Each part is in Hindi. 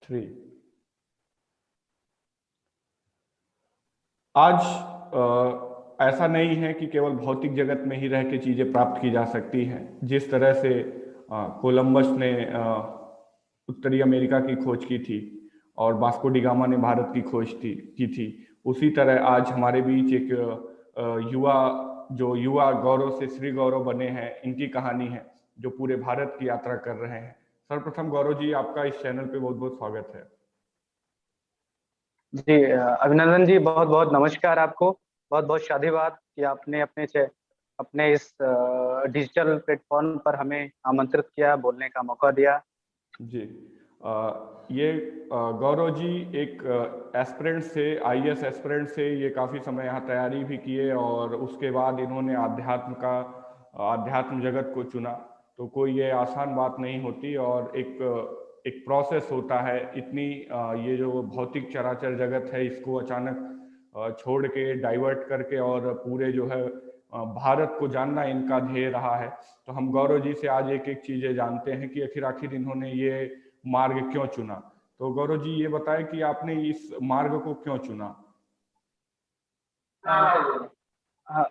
3। आज ऐसा नहीं है कि केवल भौतिक जगत में ही रह के चीजें प्राप्त की जा सकती हैं। जिस तरह से कोलंबस ने उत्तरी अमेरिका की खोज की थी और वास्को डी गामा ने भारत की खोज की थी, उसी तरह आज हमारे बीच एक युवा गौरव से श्री गौरव बने हैं, इनकी कहानी है जो पूरे भारत की यात्रा कर रहे हैं। सर्वप्रथम गौरव जी, आपका इस चैनल पे बहुत बहुत स्वागत है। जी अभिनंदन जी, बहुत बहुत नमस्कार आपको। बहुत बहुत शादीवाद कि आपने अपने इस डिजिटल प्लेटफॉर्म पर हमें आमंत्रित किया, बोलने का मौका दिया। जी ये गौरव जी एक एस्पिरेंट से, आईएएस एस्पिरेंट से ये काफ़ी समय यहाँ तैयारी भी किए और उसके बाद इन्होंने आध्यात्म जगत को चुना। तो कोई ये आसान बात नहीं होती और एक प्रोसेस होता है। इतनी ये जो भौतिक चराचर जगत है, इसको अचानक छोड़ के, डाइवर्ट करके और पूरे जो है भारत को जानना इनका ध्येय रहा है। तो हम गौरव जी से आज एक एक चीजें जानते हैं कि आखिर इन्होंने ये मार्ग क्यों चुना। तो गौरव जी ये बताएं कि आपने इस मार्ग को क्यों चुना।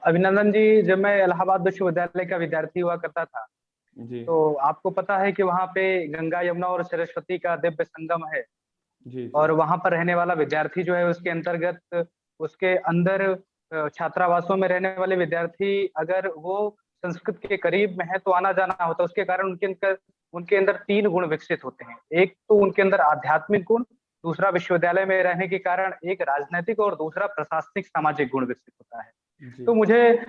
अभिनंदन जी, जब मैं इलाहाबाद विश्वविद्यालय का विद्यार्थी हुआ करता था जी तो आपको पता है कि वहाँ पे गंगा, यमुना और सरस्वती का दिव्य संगम है। जी और वहां पर रहने वाला विद्यार्थी जो है, उसके अंतर्गत उसके अंदर छात्रावासों में रहने वाले विद्यार्थी अगर वो संस्कृत के करीब में है तो आना जाना होता है। उसके कारण उनके अंदर 3 गुण विकसित होते हैं। एक तो उनके अंदर आध्यात्मिक गुण, दूसरा विश्वविद्यालय में रहने के कारण एक राजनैतिक, और दूसरा प्रशासनिक सामाजिक गुण विकसित होता है। जी तो मुझे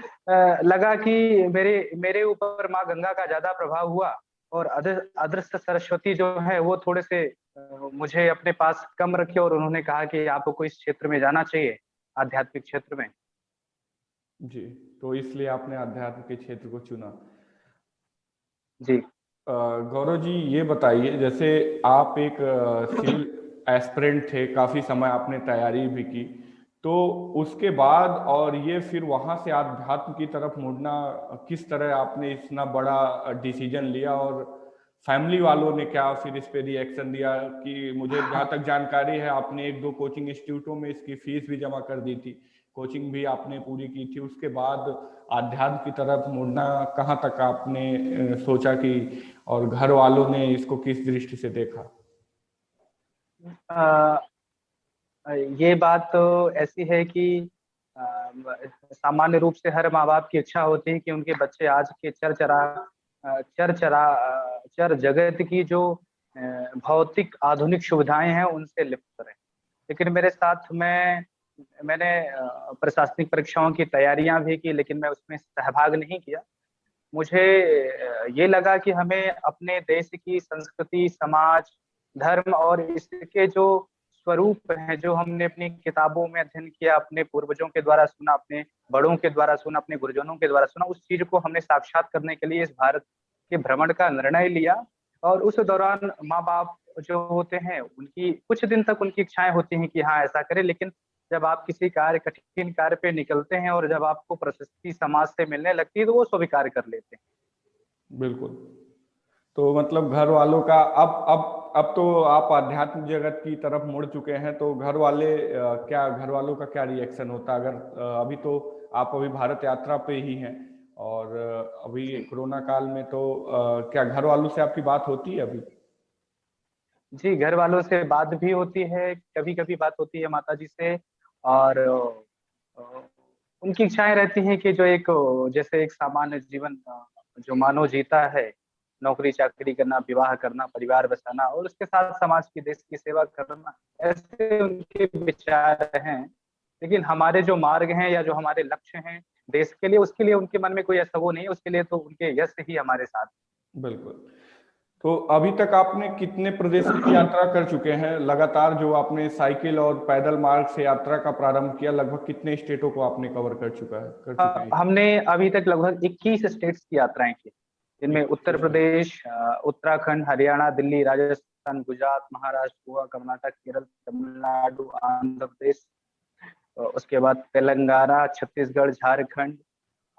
लगा कि मेरे ऊपर माँ गंगा का ज्यादा प्रभाव हुआ और अदृश्य सरस्वती जो है वो थोड़े से मुझे अपने पास कम रखे, और उन्होंने कहा कि आपको इस क्षेत्र में जाना चाहिए, आध्यात्मिक क्षेत्र में। जी तो इसलिए आपने अध्यात्म के क्षेत्र को चुना। जी गौरव जी ये बताइए, जैसे आप एक सिविल एस्पिरेंट थे, काफी समय आपने तैयारी भी की, तो उसके बाद और ये फिर वहां से आध्यात्म की तरफ मुड़ना, किस तरह आपने इतना बड़ा डिसीजन लिया और फैमिली वालों ने क्या फिर इस पे रिएक्शन दिया? कि मुझे जहाँ तक जानकारी है आपने 1-2 कोचिंग इंस्टीट्यूटों में इसकी फीस भी जमा कर दी थी, कोचिंग भी आपने पूरी की थी। उसके बाद आध्यात्म की तरफ मुड़ना कहाँ तक आपने सोचा कि, और घर वालों ने इसको किस दृष्टि से देखा? ये बात तो ऐसी है कि सामान्य रूप से हर माँ बाप की इच्छा होती है कि उनके बच्चे आज के चर जगत की जो भौतिक आधुनिक सुविधाएं हैं उनसे लिप्त रहे। लेकिन मेरे साथ मैंने प्रशासनिक परीक्षाओं की तैयारियां भी की, लेकिन मैं उसमें सहभाग नहीं किया। मुझे ये लगा कि हमें अपने देश की संस्कृति, समाज, धर्म और इसके जो स्वरूप हैं, जो हमने अपनी किताबों में अध्ययन किया, अपने पूर्वजों के द्वारा सुना, अपने बड़ों के द्वारा सुना, अपने गुरुजनों के द्वारा सुना, उस चीज को हमने साक्षात करने के लिए इस भारत के भ्रमण का निर्णय लिया। और उस दौरान माँ बाप जो होते हैं, उनकी कुछ दिन तक उनकी इच्छाएं होती हैं कि हाँ ऐसा करें, लेकिन जब आप किसी कठिन कार्य पे निकलते हैं और जब आपको प्रशस्ति समाज से मिलने लगती है तो वो स्वीकार कर लेते हैं। बिल्कुल। तो मतलब घर वालों का अब तो आप आध्यात्म जगत की तरफ मुड़ चुके हैं, तो घर वालों का क्या रिएक्शन होता है? अगर अभी तो आप अभी भारत यात्रा पे ही हैं और अभी कोरोना काल में, तो क्या घर वालों से आपकी बात होती है अभी? जी, घर वालों से बात भी होती है, कभी कभी बात होती है माता जी से। और उनकी इच्छाएं रहती हैं कि जो जैसे एक सामान्य जीवन जो मानव जीता है, नौकरी चाकरी करना, विवाह करना, परिवार बसाना और उसके साथ समाज की, देश की सेवा करना, ऐसे उनके विचार हैं। लेकिन हमारे जो मार्ग हैं या जो हमारे लक्ष्य हैं देश के लिए, उसके लिए उनके मन में कोई ऐसा वो नहीं है। उसके लिए तो उनके यश ही हमारे साथ। बिल्कुल। तो अभी तक आपने कितने प्रदेशों की यात्रा कर चुके हैं लगातार? जो आपने साइकिल और पैदल मार्ग से यात्रा का प्रारंभ किया, लगभग कितने स्टेटों को आपने कवर कर चुके हैं? हमने अभी तक लगभग 21 स्टेट्स की यात्राएं की, जिनमें उत्तर प्रदेश, उत्तराखंड, हरियाणा, दिल्ली, राजस्थान, गुजरात, महाराष्ट्र, गोवा, कर्नाटक, केरल, तमिलनाडु, आंध्र प्रदेश, उसके बाद तेलंगाना, छत्तीसगढ़, झारखंड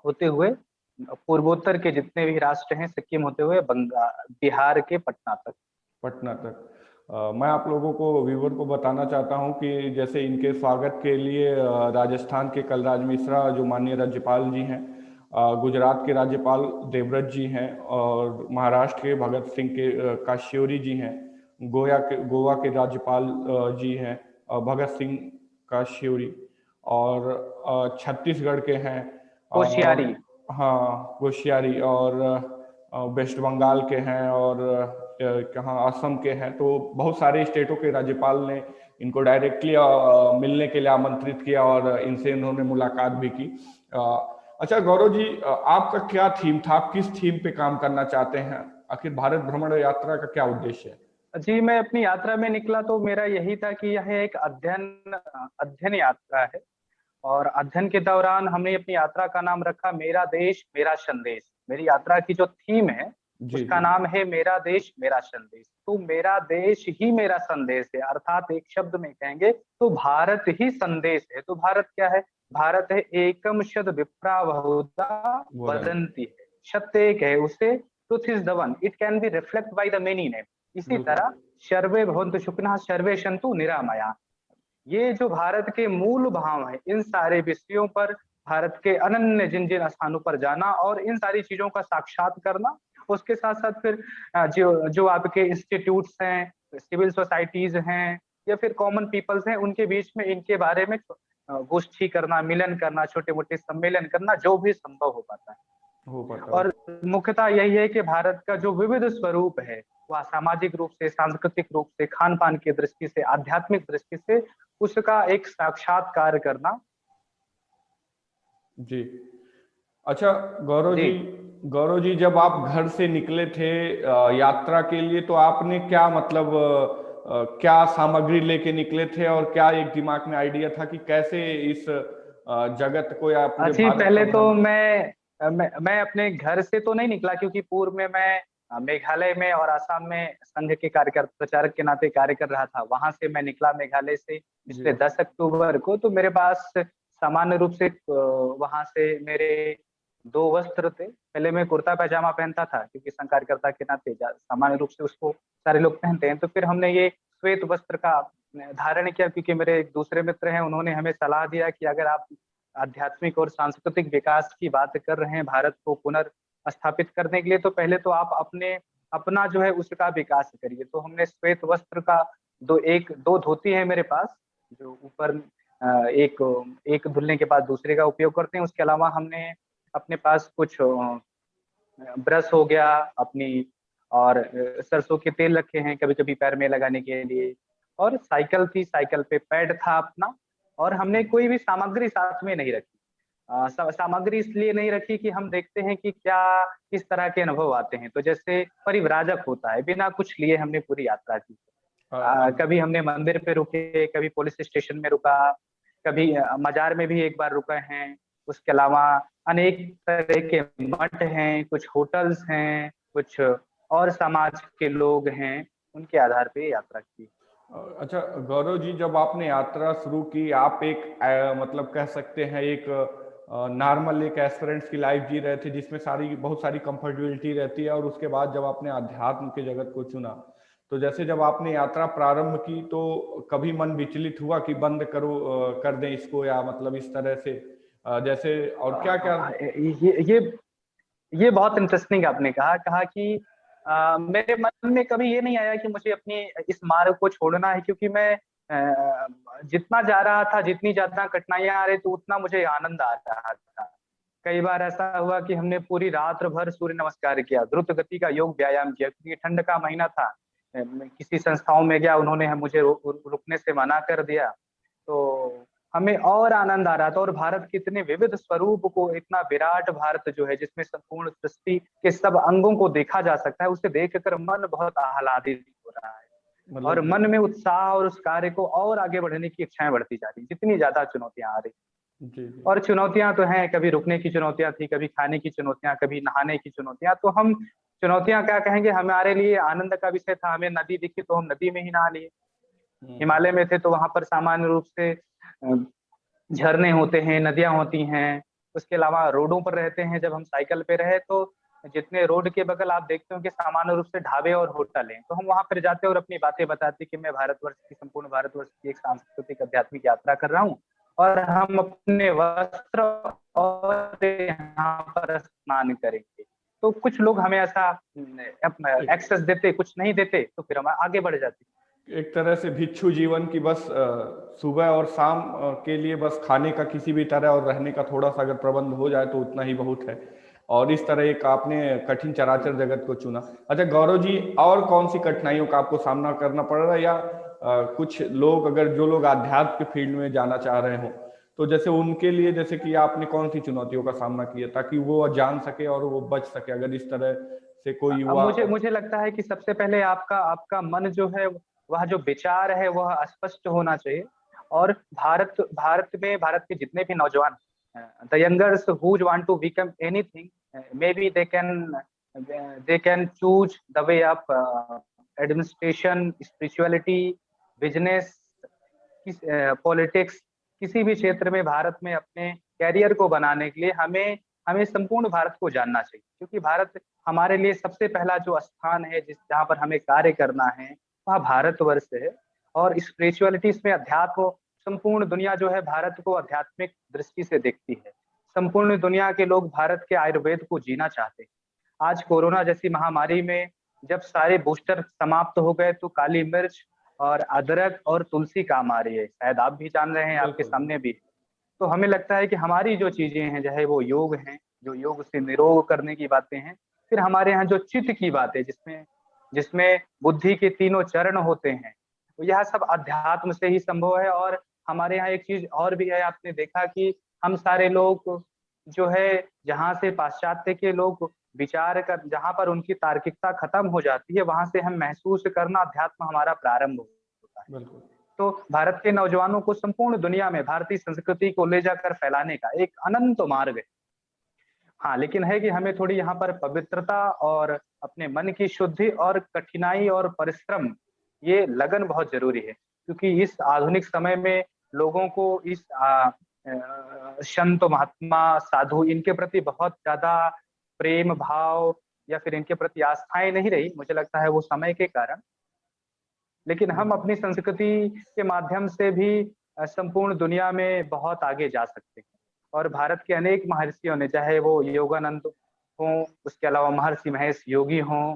होते हुए पूर्वोत्तर के जितने भी राष्ट्र हैं, सिक्किम होते हुए बिहार के पटना तक। पटना तक। मैं आप लोगों को, व्यूवर को बताना चाहता हूं कि जैसे इनके स्वागत के लिए राजस्थान के कलराज मिश्रा जो माननीय राज्यपाल जी हैं, गुजरात के राज्यपाल देवव्रत जी हैं, और महाराष्ट्र के भगत सिंह के काश्योरी जी हैं, गोवा के राज्यपाल जी हैं भगत सिंह काश्योरी, और छत्तीसगढ़ के हैं कोश्यारी। हाँ कोश्यारी, और वेस्ट बंगाल के हैं, और कहाँ असम के हैं। तो बहुत सारे स्टेटों के राज्यपाल ने इनको डायरेक्टली मिलने के लिए आमंत्रित किया और इनसे इन्होंने मुलाकात भी की। अच्छा गौरव जी, आपका क्या थीम था? आप किस थीम पे काम करना चाहते हैं? आखिर भारत भ्रमण यात्रा का क्या उद्देश्य है? जी, मैं अपनी यात्रा में निकला तो मेरा यही था कि यह एक अध्ययन यात्रा है। और अध्ययन के दौरान हमने अपनी यात्रा का नाम रखा मेरा देश मेरा संदेश। मेरी यात्रा की जो थीम है जी उसका जी। नाम है मेरा देश मेरा संदेश। तो मेरा देश ही मेरा संदेश है, अर्थात एक शब्द में कहेंगे तो भारत ही संदेश है। तो भारत क्या है? भारत है एकम शद विप्रा बहुधा वदंती है। सत्य एक है, उसे truth is the one, it can be reflect by the many name. इसी बिल्कुल तरह सर्वे भवन्तु सुखिनः सर्वे सन्तु निरामया। ये जो भारत के मूल भाव है, इन सारे विषयों पर भारत के अनन्य जिन जिन स्थानों पर जाना और इन सारी चीजों का साक्षात करना। उसके साथ साथ फिर जो जो आपके इंस्टीट्यूट्स हैं, सिविल सोसाइटीज हैं, या फिर कॉमन पीपल्स हैं, उनके बीच में इनके बारे में गोष्ठी करना, मिलन करना, छोटे मोटे सम्मेलन करना, जो भी संभव हो पाता है। हो पाता और मुख्यतः यही है कि भारत का जो विविध स्वरूप है वह सामाजिक रूप से, सांस्कृतिक रूप से, खान पान की दृष्टि से, आध्यात्मिक दृष्टि से उसका एक साक्षात्कार करना। जी। अच्छा गौरव जी जी, गौरव जी जब आप घर से निकले थे यात्रा के लिए, तो आपने क्या मतलब क्या सामग्री लेके निकले थे, और क्या एक दिमाग में आइडिया था कि कैसे इस जगत को या पूरे जी, भारत का पहले तो भ्रमण? मैं अपने घर से तो नहीं निकला, क्योंकि पूर्व में मैं मेघालय में और असम में संघ के कार्यकर्ता प्रचारक के नाते कार्य कर रहा था। वहां से मैं निकला मेघालय से जी पिछले 10 अक्टूबर को। तो मेरे पास सामान्य रूप से वहां से मेरे दो वस्त्र थे। पहले मैं कुर्ता पैजामा पहनता था, क्योंकि संघ कार्यकर्ता के नाते सामान्य रूप से उसको सारे लोग पहनते हैं। तो फिर हमने ये श्वेत वस्त्र का धारण किया, क्योंकि मेरे एक दूसरे मित्र हैं, उन्होंने हमें सलाह दिया कि अगर आप आध्यात्मिक और सांस्कृतिक विकास की बात कर रहे हैं भारत को पुनर्स्थापित करने के लिए, तो पहले तो आप अपना जो है उसका विकास करिए। तो हमने श्वेत वस्त्र का दो धोती है मेरे पास, जो ऊपर एक एक धुलने के बाद दूसरे का उपयोग करते हैं। उसके अलावा हमने अपने पास कुछ ब्रश हो गया अपनी, और सरसों के तेल रखे हैं कभी कभी पैर में लगाने के लिए, और साइकिल थी, साइकिल पे पैड था अपना। और हमने कोई भी सामग्री साथ में नहीं रखी। सामग्री इसलिए नहीं रखी कि हम देखते हैं कि क्या किस तरह के अनुभव आते हैं। तो जैसे परिव्राजक होता है, बिना कुछ लिए हमने पूरी यात्रा की। कभी हमने मंदिर पे रुके, कभी पुलिस स्टेशन में रुका, कभी मजार में भी एक बार रुके हैं। उसके अलावा अनेक तरह के मठ हैं, कुछ होटल्स हैं, कुछ और समाज के लोग हैं, उनके आधार पे यात्रा की। अच्छा गौरव जी, जब आपने यात्रा शुरू की, आप एक मतलब कह सकते हैं एक नॉर्मल एक एस्पिरेंट्स की लाइफ जी रहे थे, जिसमें बहुत सारी कंफर्टेबिलिटी रहती है, और उसके बाद जब आपने अध्यात्म के जगत को चुना, तो जैसे जब आपने यात्रा प्रारंभ की, तो कभी मन विचलित हुआ कि बंद करो, कर दें इसको, या मतलब इस तरह से जैसे, और क्या क्या? ये बहुत इंटरेस्टिंग आपने कहा कि मेरे मन में कभी ये नहीं आया कि मुझे अपनी इस मार्ग को छोड़ना है, क्योंकि मैं जितना जा रहा था, जितनी ज्यादा कठिनाइयां आ रही, तो उतना मुझे आनंद आ रहा था। कई बार ऐसा हुआ कि हमने पूरी रात भर सूर्य नमस्कार किया, द्रुत गति का योग व्यायाम किया, क्योंकि ठंड का महीना था। मैं किसी संस्थाओं में गया, उन्होंने मुझे रुकने से मना कर दिया। तो हमें और आनंद आ रहा था। और भारत के इतने विविध स्वरूप को, इतना विराट भारत जो है, जिसमें संपूर्ण सृष्टि के सब अंगों को देखा जा सकता है, उसे देखकर मन बहुत आह्लादित हो रहा है। और मतलब मन में उत्साह और उस कार्य को और आगे बढ़ने की इच्छाएं बढ़ती जा रही, जितनी ज्यादा चुनौतियां आ रही। जी जी। और चुनौतियां तो हैं, कभी रुकने की चुनौतियां थी, कभी खाने की चुनौतियां, कभी नहाने की चुनौतियां। तो हम चुनौतियां क्या कहेंगे, हमारे लिए आनंद का विषय था। हमें नदी दिखी तो हम नदी में ही नहा लिए। हम्म। हिमालय में थे तो वहां पर सामान्य रूप से झरने होते हैं, नदियां होती हैं। उसके अलावा रोडों पर रहते हैं, जब हम साइकिल पे रहे तो जितने रोड के बगल आप देखते हो कि सामान्य रूप से ढाबे और होटल हैं, तो हम वहां पर जाते हैं और अपनी बातें बताते हैं कि मैं भारतवर्ष की, संपूर्ण भारतवर्ष की एक सांस्कृतिक आध्यात्मिक यात्रा कर रहा हूँ, और हम अपने वस्त्र और यहाँ पर स्नान करेंगे। तो कुछ लोग हमें ऐसा एक्सेस देते, कुछ नहीं देते, तो फिर हम आगे बढ़ जाते। एक तरह से भिक्षु जीवन की बस सुबह और शाम के लिए बस खाने का किसी भी तरह और रहने का थोड़ा सा अगर प्रबंध हो जाए तो उतना ही बहुत है। और इस तरह एक आपने कठिन चराचर जगत को चुना। अच्छा गौरव जी, और कौन सी कठिनाइयों का आपको सामना करना पड़ रहा है, या कुछ लोग, अगर जो लोग आध्यात्म के फील्ड में जाना चाह रहे हो, तो जैसे उनके लिए जैसे कि आपने कौन सी चुनौतियों का सामना किया ताकि वो जान सके और वो बच सके, अगर इस तरह से कोई अब युवा। मुझे मुझे लगता है कि सबसे पहले आपका आपका मन जो है, वह जो विचार है वह स्पष्ट होना चाहिए। और भारत भारत में, भारत के जितने भी नौजवान, the youngers who want to become anything, may be they can choose the way of administration, spirituality, business, politics. किसी भी क्षेत्र में भारत में अपने कैरियर को बनाने के लिए हमें हमें संपूर्ण भारत को जानना चाहिए, क्योंकि भारत हमारे लिए सबसे पहला जो स्थान है जिस जहाँ पर हमें कार्य करना है, वह भारतवर्ष है। और स्पिरिचुअलिटी में अध्यात्म, संपूर्ण दुनिया जो है भारत को आध्यात्मिक दृष्टि से देखती है। संपूर्ण दुनिया के लोग भारत के आयुर्वेद को जीना चाहते हैं। आज कोरोना जैसी महामारी में जब सारे बूस्टर समाप्त हो गए, तो काली मिर्च और अदरक और तुलसी काम आ रही है, शायद आप भी जान रहे हैं, आपके बिल्कुल। सामने भी। तो हमें लगता है कि हमारी जो चीजें हैं, चाहे वो योग हैं, जो योग से निरोग करने की बातें हैं, फिर हमारे यहाँ जो चित्त की बातें, जिसमें जिसमें बुद्धि के तीनों चरण होते हैं, तो यह सब अध्यात्म से ही संभव है। और हमारे यहाँ एक चीज और भी है, आपने देखा कि हम सारे लोग जो है, जहाँ से पाश्चात्य के लोग विचार कर, जहाँ पर उनकी तार्किकता खत्म हो जाती है, वहां से हम महसूस करना अध्यात्म हमारा प्रारंभ होता है। बिल्कुल। तो भारत के नौजवानों को संपूर्ण दुनिया में भारतीय संस्कृति को ले जाकर फैलाने का एक अनंत मार्ग है। हाँ, लेकिन है कि हमें थोड़ी यहाँ पर पवित्रता और अपने मन की शुद्धि और कठिनाई और परिश्रम, ये लगन बहुत जरूरी है। क्योंकि इस आधुनिक समय में लोगों को इस संत महात्मा साधु, इनके प्रति बहुत ज्यादा प्रेम भाव या फिर इनके प्रति आस्थाएं नहीं रही, मुझे लगता है वो समय के कारण। लेकिन हम अपनी संस्कृति के माध्यम से भी संपूर्ण दुनिया में बहुत आगे जा सकते हैं। और भारत के अनेक महर्षियों ने, चाहे वो योगानंद हों, उसके अलावा महर्षि महेश योगी हों,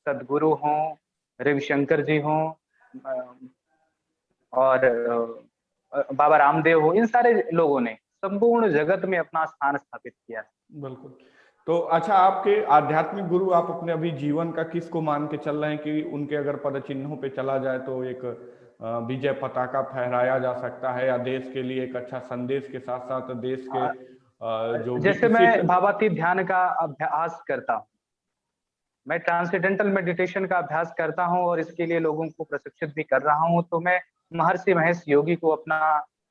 सदगुरु हों, रविशंकर जी हों, और बाबा रामदेव हो, इन सारे लोगों ने संपूर्ण जगत में अपना स्थान स्थापित किया है। बिल्कुल। तो अच्छा, आपके आध्यात्मिक गुरु आप अपने अभी जीवन का किसको मान के चल रहे हैं कि उनके अगर पद चिन्हों पे चला जाए तो एक विजय पताका फहराया जा सकता है, या देश के लिए एक अच्छा संदेश के साथ साथ देश के जो जैसे मैं विकसित। भावातीत ध्यान का अभ्यास करता हूँ, मैं ट्रांसेंडेंटल मेडिटेशन का अभ्यास करता हूँ और इसके लिए लोगों को प्रशिक्षित भी कर रहा हूँ, तो मैं महर्षि महेश योगी को अपना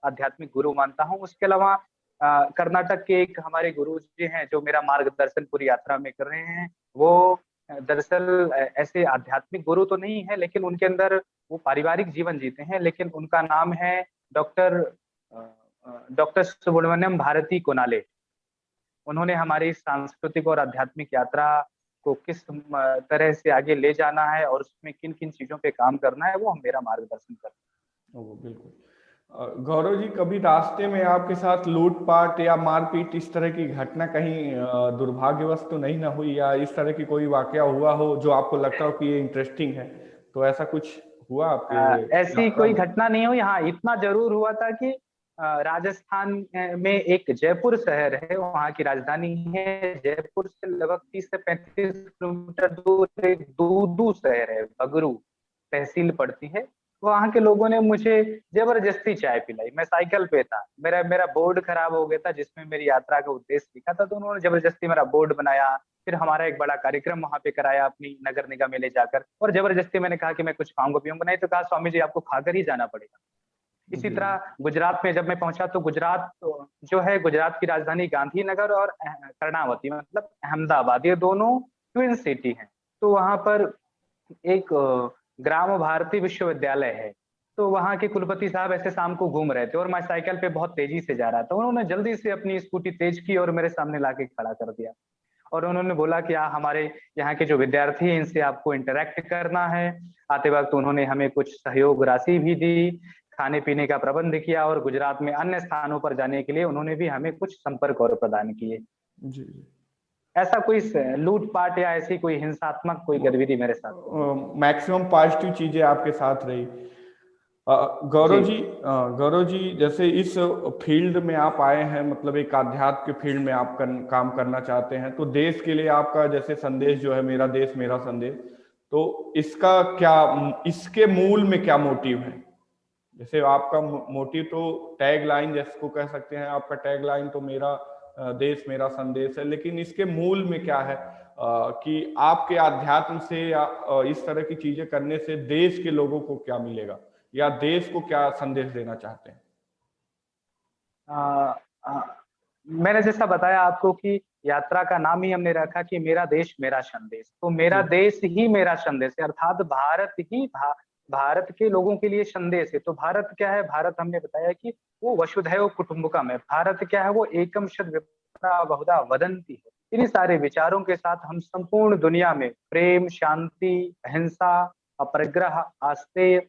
आध्यात्मिक गुरु मानता हूँ। उसके अलावा कर्नाटक के एक हमारे गुरु जी हैं जो मेरा मार्गदर्शन पूरी यात्रा में कर रहे हैं। वो दरअसल ऐसे आध्यात्मिक गुरु तो नहीं है, लेकिन उनके अंदर वो पारिवारिक जीवन जीते हैं। लेकिन उनका नाम है डॉक्टर डॉक्टर सुब्रमण्यम भारती कोनाले। उन्होंने हमारी सांस्कृतिक और आध्यात्मिक यात्रा को किस तरह से आगे ले जाना है और उसमें किन किन चीजों पे काम करना है, वो हम मेरा मार्गदर्शन करते हैं। बिल्कुल। गौरव जी, कभी रास्ते में आपके साथ लूटपाट या मारपीट इस तरह की घटना कहीं दुर्भाग्यवश तो नहीं ना हुई, या इस तरह की कोई वाकया हुआ हो जो आपको लगता हो कि ये इंटरेस्टिंग है, तो ऐसा कुछ हुआ आपके ऐसी यात्रा कोई में? घटना नहीं हुई। हाँ, इतना जरूर हुआ था कि राजस्थान में एक जयपुर शहर है, वहाँ की राजधानी है। जयपुर से लगभग 30 से 35 किलोमीटर दूर एक दूदू शहर है, बगरू तहसील पड़ती है। वहाँ के लोगों ने मुझे जबरदस्ती चाय पिलाई। मैं साइकिल पे था, मेरा मेरा बोर्ड खराब हो गया था जिसमें मेरी यात्रा का उद्देश्य लिखा था, तो उन्होंने जबरदस्ती मेरा बोर्ड बनाया। फिर हमारा एक बड़ा कार्यक्रम वहां पे कराया अपनी नगर निगम में ले जाकर, और जबरदस्ती मैंने कहा कि मैं कुछ खाऊंगा पीऊंगा नहीं, तो कहा स्वामी जी आपको खाकर ही जाना पड़ेगा। इसी जी। तरह गुजरात में जब मैं पहुंचा, तो गुजरात जो है, गुजरात की राजधानी गांधीनगर और कर्णावती, मतलब अहमदाबाद, ये दोनों ट्विन सिटी हैं। तो वहां पर एक ग्राम भारती विश्वविद्यालय है। तो वहां के कुलपति साहब ऐसे शाम को घूम रहे थे और मैं साइकिल पे बहुत तेजी से जा रहा था। उन्होंने जल्दी से अपनी स्कूटी तेज की और मेरे सामने लाके खड़ा कर दिया। और उन्होंने बोला कि हमारे यहाँ के जो विद्यार्थी हैं इनसे आपको इंटरेक्ट करना है। आते वक्त उन्होंने हमें कुछ सहयोग राशि भी दी, खाने पीने का प्रबंध किया, और गुजरात में अन्य स्थानों पर जाने के लिए उन्होंने भी हमें कुछ संपर्क और प्रदान किए। जी जी। ऐसा कोई लूटपाट या ऐसी कोई हिंसात्मक कोई गतिविधि मेरे साथ नहीं हुई। मैक्सिमम पॉजिटिव चीजें आपके साथ रही। जी गौरव जी, जैसे इस फील्ड में आप आए हैं, मतलब एक आध्यात्म के फील्ड में आप काम करना चाहते हैं, तो देश के लिए आपका जैसे संदेश जो है, मेरा देश मेरा संदेश, तो इसका क्या, इसके मूल में क्या मोटिव है? जैसे आपका मोटिव तो टैग लाइन जिसको कह सकते हैं, आपका टैग लाइन तो मेरा देश मेरा संदेश है, लेकिन इसके मूल में क्या है कि आपके अध्यात्म से या इस तरह की चीजें करने से देश के लोगों को क्या मिलेगा, या देश को क्या संदेश देना चाहते हैं? आ, आ, मैंने जैसा बताया आपको कि यात्रा का नाम ही हमने रखा कि मेरा देश मेरा संदेश। तो मेरा जी देश ही मेरा संदेश है, अर्थात भारत ही भारत के लोगों के लिए संदेश है। तो भारत क्या है? भारत हमने बताया कि वो वसुधैव कुटुंबकम है। भारत क्या है? वो एकम सद विप्रा बहुधा वदंती है। इन्हीं सारे विचारों के साथ हम संपूर्ण दुनिया में प्रेम, शांति, अहिंसा, अपरिग्रह, आस्तेय,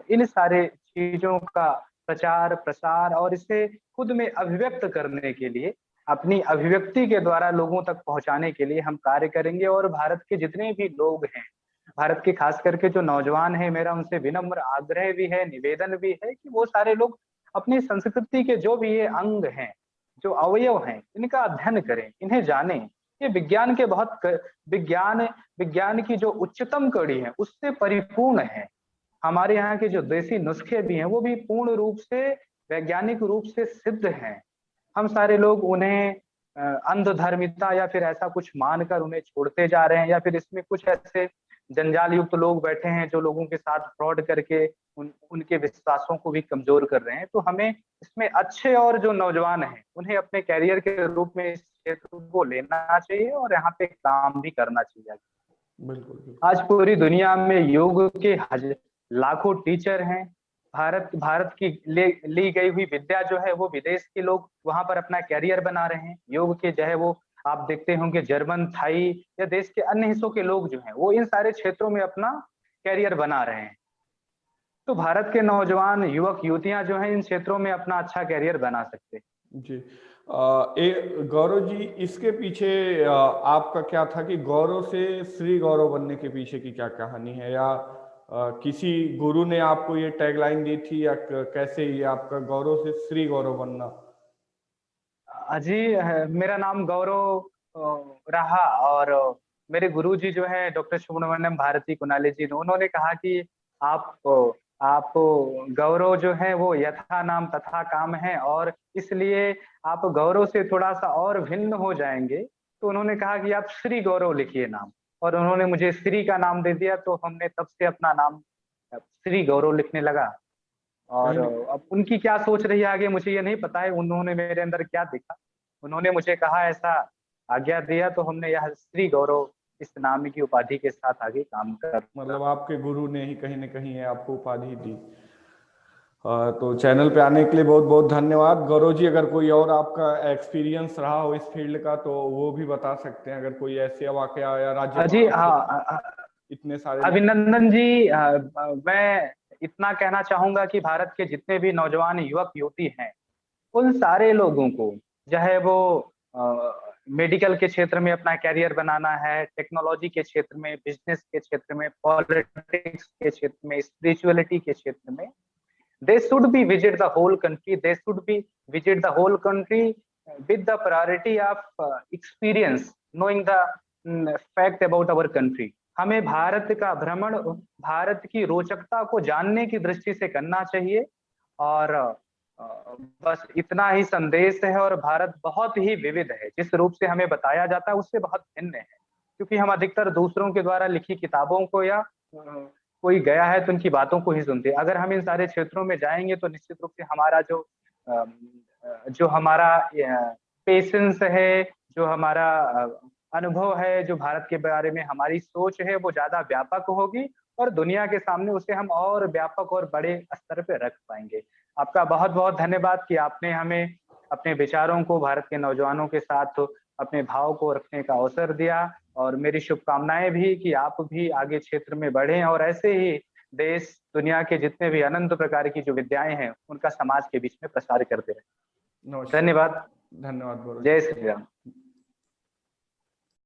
इन सारे चीजों का प्रचार प्रसार और इसे खुद में अभिव्यक्त करने के लिए, अपनी अभिव्यक्ति के द्वारा लोगों तक पहुंचाने के लिए हम कार्य करेंगे। और भारत के जितने भी लोग हैं, भारत के खास करके जो नौजवान हैं, मेरा उनसे विनम्र आग्रह भी है, निवेदन भी है कि वो सारे लोग अपनी संस्कृति के जो भी ये अंग हैं, जो अवयव हैं, इनका अध्ययन करें, इन्हें जानें। ये विज्ञान के बहुत विज्ञान विज्ञान की जो उच्चतम कड़ी है उससे परिपूर्ण है। हमारे यहाँ के जो देसी नुस्खे भी हैं वो भी पूर्ण रूप से वैज्ञानिक रूप से सिद्ध हैं। हम सारे लोग उन्हें अंधधर्मिता या फिर ऐसा कुछ मानकर उन्हें छोड़ते जा रहे हैं, या फिर इसमें कुछ ऐसे जंजाल युक्त लोग बैठे हैं जो लोगों के साथ फ्रॉड करके उनके विश्वासों को भी कमजोर कर रहे हैं। तो हमें इसमें अच्छे और जो नौजवान हैं उन्हें अपने कैरियर के रूप में इस क्षेत्र को लेना चाहिए और यहाँ पे काम भी करना चाहिए। बिल्कुल। आज पूरी दुनिया में योग के लाखों टीचर हैं। भारत भारत की ली गई हुई विद्या जो है वो विदेश के लोग वहां पर अपना कैरियर बना रहे हैं। योग के जो है वो आप देखते होंगे जर्मन, थाई या देश के अन्य हिस्सों के लोग जो हैं वो इन सारे क्षेत्रों में अपना कैरियर बना रहे हैं। तो भारत के नौजवान युवक युवतियां जो हैं इन क्षेत्रों में अपना अच्छा कैरियर बना सकते हैं। जी। गौरव जी, इसके पीछे आपका क्या था कि गौरव से श्री गौरव बनने के पीछे की क्या कहानी है, या किसी गुरु ने आपको ये टैगलाइन दी थी, या कैसे ये आपका गौरव से श्री गौरव बनना? जी, मेरा नाम गौरव रहा, और मेरे गुरुजी जो है डॉक्टर सुब्रमण्यम भारती कुनाली जी ने उन्होंने कहा कि आप गौरव जो है वो यथा नाम तथा काम है, और इसलिए आप गौरव से थोड़ा सा और भिन्न हो जाएंगे। तो उन्होंने कहा कि आप श्री गौरव लिखिए नाम, और उन्होंने मुझे श्री का नाम दे दिया। तो हमने तब से अपना नाम श्री गौरव लिखने लगा। और कहीं न अब उनकी क्या सोच रही है आगे मुझे ये नहीं पता है, उन्होंने मेरे अंदर क्या देखा। उन्होंने मुझे कहा, ऐसा आज्ञा दिया, तो हमने यह श्री गौरव इस नाम की उपाधि के साथ आगे काम कर। मतलब आपके गुरु ने ही कहीं न कहीं है आपको उपाधि दी। तो चैनल पे आने के लिए बहुत बहुत धन्यवाद। गौरव जी, अगर कोई और आपका एक्सपीरियंस रहा हो इस फील्ड का तो वो भी बता सकते हैं, अगर कोई ऐसे वाकया या जी राज्यपाल हाँ, इतने सारे अभिनंदन जी, मैं इतना कहना चाहूंगा कि भारत के जितने भी नौजवान युवक युवती हैं उन सारे लोगों को, चाहे वो मेडिकल के क्षेत्र में अपना कैरियर बनाना है, टेक्नोलॉजी के क्षेत्र में, बिजनेस के क्षेत्र में, पॉलिटिक्स के क्षेत्र में, स्पिरिचुअलिटी के क्षेत्र में, they should be visit the whole country, they should be visit the whole country with the priority of experience, knowing the fact about our country। हमें भारत का भ्रमण भारत की रोचकता को जानने की दृष्टि से करना चाहिए। और बस इतना ही संदेश है। और भारत बहुत ही विविध है, जिस रूप से हमें बताया जाता है उससे बहुत भिन्न है, क्योंकि हम अधिकतर दूसरों के द्वारा लिखी किताबों को या कोई गया है तो उनकी बातों को ही सुनते हैं। अगर हम इन सारे क्षेत्रों में जाएंगे तो निश्चित रूप से हमारा जो हमारा पेशेंस है, जो हमारा अनुभव है, जो भारत के बारे में हमारी सोच है, वो ज्यादा व्यापक होगी और दुनिया के सामने उसे हम और व्यापक और बड़े स्तर पे रख पाएंगे। आपका बहुत बहुत धन्यवाद कि आपने हमें अपने विचारों को भारत के नौजवानों के साथ अपने भाव को रखने का अवसर दिया। और मेरी शुभकामनाएं भी कि आप भी आगे क्षेत्र में बढ़ें और ऐसे ही देश दुनिया के जितने भी अनंत प्रकार की जो विद्याएं हैं उनका समाज के बीच में प्रसार करते रहें। नमस्कार। धन्यवाद। धन्यवाद गौरव जी। जय श्री राम।